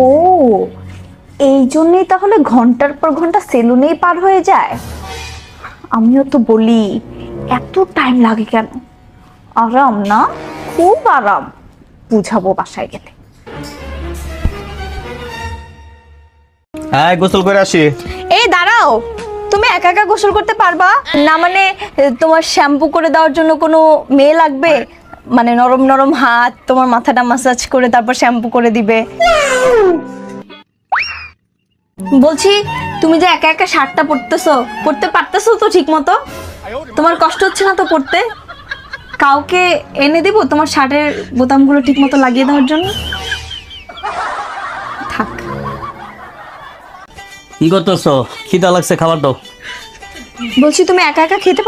ও, এই জন্যই তাহলে ঘন্টার পর ঘন্টা সেলুনেই পার হয়ে যায়। আমিও তো বলি এত টাইম লাগে কেন? আরাম না, খুব আরাম, বুঝাবো বাসায় গেলে। হ্যাঁ, গোসল করে আসি। এই দাঁড়াও, তুমি একা একা গোসল করতে পারবা না? মানে তোমার শ্যাম্পু করে দেওয়ার জন্য কোনো মেয়ে লাগবে? মানে নরম নরম হাত, তোমার মাথাটা মাসাজ করে তারপর শ্যাম্পু করে দিবে। বলছি, তুমি যে একা একা শার্টটা পরতে পারতেছো তো ঠিক মতো? তোমার কষ্ট হচ্ছে না তো পরতে? কাউকে এনে দিব তোমার শার্টের বোতামগুলো ঠিক মতো লাগিয়ে দেওয়ার জন্য? থাক। কি করতেছো? খিদা লাগছে, খাবার দাও। বলছি তুমি একা একা খেতে পারো?